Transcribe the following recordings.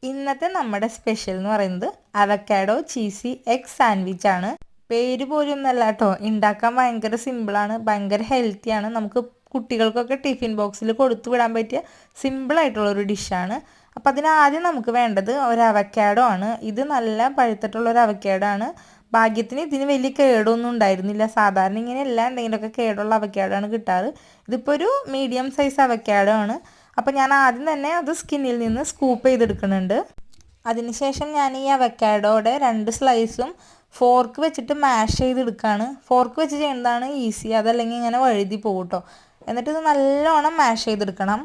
ഇന്നത്തെ നമ്മുടെ സ്പെഷ്യൽ എന്ന് പറയുന്നത് അവക്കാഡോ ചീസി എഗ് സാൻഡ്വിച്ച് ആണ്. പേര് പോലും ഒന്നല്ല കേട്ടോ, ഉണ്ടാക്കാൻ ഭയങ്കര സിമ്പിളാണ്, ഭയങ്കര ഹെൽത്തിയാണ്. നമുക്ക് കുട്ടികൾക്കൊക്കെ ടിഫിൻ ബോക്സിൽ കൊടുത്തു വിടാൻ പറ്റിയ സിമ്പിളായിട്ടുള്ളൊരു ഡിഷാണ്. അപ്പോൾ അതിനാദ്യം നമുക്ക് വേണ്ടത് ഒരു അവക്കാഡോ ആണ്. ഇത് നല്ല പഴുത്തിട്ടുള്ളൊരു അവക്കാഡോ ആണ്. ഭാഗ്യത്തിന് ഇതിന് വലിയ കേടൊന്നും ഉണ്ടായിരുന്നില്ല. സാധാരണ ഇങ്ങനെ എല്ലാം എന്തെങ്കിലുമൊക്കെ കേടുള്ള അവക്കാഡോ ആണ് കിട്ടാറ്. ഇതിപ്പോൾ ഒരു മീഡിയം സൈസ് അവക്കാഡോ ആണ്. അപ്പോൾ ഞാൻ ആദ്യം തന്നെ അത് സ്കിന്നിൽ നിന്ന് സ്കൂപ്പ് ചെയ്തെടുക്കുന്നുണ്ട്. അതിനുശേഷം ഞാൻ ഈ അവക്കാഡോയുടെ 2 സ്ലൈസും ഫോർക്ക് വെച്ചിട്ട് മാഷ് ചെയ്തെടുക്കുകയാണ്. ഫോർക്ക് വെച്ച് ചെയ്യുന്നതാണ് ഈസി, അതല്ലെങ്കിൽ ഇങ്ങനെ വഴുതി പോകും കേട്ടോ. എന്നിട്ട് ഇത് നല്ലോണം മാഷ് ചെയ്തെടുക്കണം.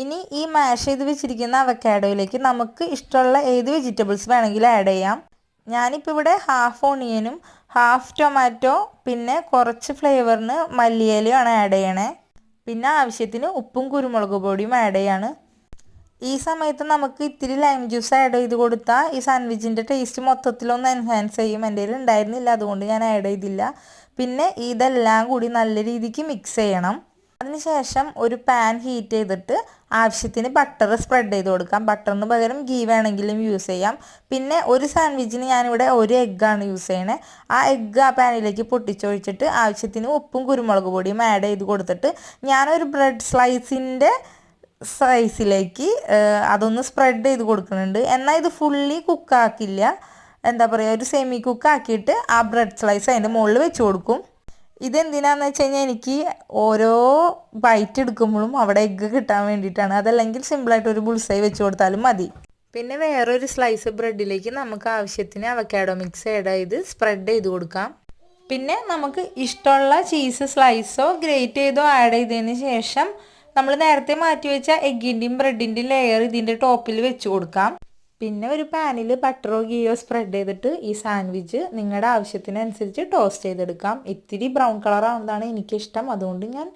ഇനി ഈ മാഷ് ചെയ്ത് വെച്ചിരിക്കുന്ന അവക്കാഡോയിലേക്ക് നമുക്ക് ഇഷ്ടമുള്ള ഏത് വെജിറ്റബിൾസ് വേണമെങ്കിലും ആഡ് ചെയ്യാം. ഞാനിപ്പോൾ ഇവിടെ ഹാഫ് ഓണിയനും ഹാഫ് ടൊമാറ്റോ പിന്നെ കുറച്ച് ഫ്ലേവറിന് മല്ലിയിലയാണ് ആഡ് ചെയ്യണേ. പിന്നെ ആവശ്യത്തിന് ഉപ്പും കുരുമുളക് പൊടിയും ആഡ് ചെയ്യാണ്. ഈ സമയത്ത് നമുക്ക് ഇത്തിരി ലൈം ജ്യൂസ് ആഡ് ചെയ്ത് കൊടുത്താൽ ഈ സാൻഡ്വിച്ചിൻ്റെ ടേസ്റ്റ് മൊത്തത്തിലൊന്ന് എൻഹാൻസ് ചെയ്യും. എൻ്റെ കയ്യിൽ ഉണ്ടായിരുന്നില്ല, അതുകൊണ്ട് ഞാൻ ആഡ് ചെയ്തില്ല. പിന്നെ ഇതെല്ലാം കൂടി നല്ല രീതിക്ക് മിക്സ് ചെയ്യണം. അതിനുശേഷം ഒരു പാൻ ഹീറ്റ് ചെയ്തിട്ട് ആവശ്യത്തിന് ബട്ടർ സ്പ്രെഡ് ചെയ്ത് കൊടുക്കാം. ബട്ടറിന് പകരം ഗീ വേണമെങ്കിലും യൂസ് ചെയ്യാം. പിന്നെ ഒരു സാൻഡ്വിച്ചിന് ഞാനിവിടെ ഒരു എഗ്ഗാണ് യൂസ് ചെയ്യണത്. ആ എഗ്ഗ് ആ പാനിലേക്ക് പൊട്ടിച്ചൊഴിച്ചിട്ട് ആവശ്യത്തിന് ഉപ്പും കുരുമുളക് പൊടിയും ആഡ് ചെയ്ത് കൊടുത്തിട്ട് ഞാനൊരു ബ്രെഡ് സ്ലൈസിൻ്റെ സൈസിലേക്ക് അതൊന്ന് സ്പ്രെഡ് ചെയ്ത് കൊടുക്കുന്നുണ്ട്. എന്നാൽ ഇത് ഫുള്ളി കുക്കാക്കില്ല, എന്താ പറയുക, ഒരു സെമി കുക്കാക്കിയിട്ട് ആ ബ്രെഡ് സ്ലൈസ് അതിൻ്റെ മുകളിൽ വെച്ച് കൊടുക്കും. ഇതെന്തിനാന്ന് വെച്ച് കഴിഞ്ഞാൽ എനിക്ക് ഓരോ ബൈറ്റ് എടുക്കുമ്പോഴും അവിടെ എഗ്ഗ് കിട്ടാൻ വേണ്ടിയിട്ടാണ്. അതല്ലെങ്കിൽ സിമ്പിളായിട്ട് ഒരു ബുൾസൈ വെച്ച് കൊടുത്താലും മതി. പിന്നെ വേറൊരു സ്ലൈസ് ബ്രെഡിലേക്ക് നമുക്ക് ആവശ്യത്തിന് അവക്കാഡോ മിക്സ് ആഡ് ചെയ്ത് സ്പ്രെഡ് ചെയ്ത് കൊടുക്കാം. പിന്നെ നമുക്ക് ഇഷ്ടമുള്ള ചീസ് സ്ലൈസോ ഗ്രേറ്റ് ചെയ്തോ ആഡ് ചെയ്തതിന് ശേഷം നമ്മൾ നേരത്തെ മാറ്റി വെച്ച എഗ്ഗിൻ്റെയും ബ്രെഡിൻ്റെയും ലെയർ ഇതിൻ്റെ ടോപ്പിൽ വെച്ച് കൊടുക്കാം. പിന്നെ ഒരു പാനിൽ ബട്ടറോ ഗീയോ സ്പ്രെഡ് ചെയ്തിട്ട് ഈ സാൻഡ്വിച്ച് നിങ്ങളുടെ ആവശ്യത്തിനനുസരിച്ച് ടോസ്റ്റ് ചെയ്തെടുക്കാം. ഇത്തിരി ബ്രൗൺ കളർ ആവുന്നതാണ് എനിക്കിഷ്ടം, അതുകൊണ്ട് ഞാൻ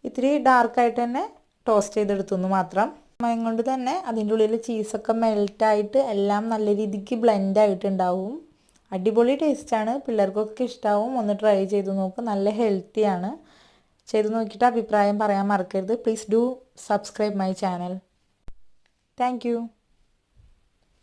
ഇത്തിരി ഡാർക്കായിട്ട് തന്നെ ടോസ്റ്റ് ചെയ്തെടുത്തുനിന്ന് മാത്രം. സമയം കൊണ്ട് തന്നെ അതിൻ്റെ ഉള്ളിൽ ചീസൊക്കെ മെൽറ്റായിട്ട് എല്ലാം നല്ല രീതിക്ക് ബ്ലെൻഡ് ആയിട്ടുണ്ടാവും. അടിപൊളി ടേസ്റ്റാണ്, പിള്ളേർക്കൊക്കെ ഇഷ്ടമാവും. ഒന്ന് ട്രൈ ചെയ്ത് നോക്കും, നല്ല ഹെൽത്തിയാണ്. ചെയ്ത് നോക്കിയിട്ട് അഭിപ്രായം പറയാൻ മറക്കരുത്. Please do subscribe my channel. Thank you.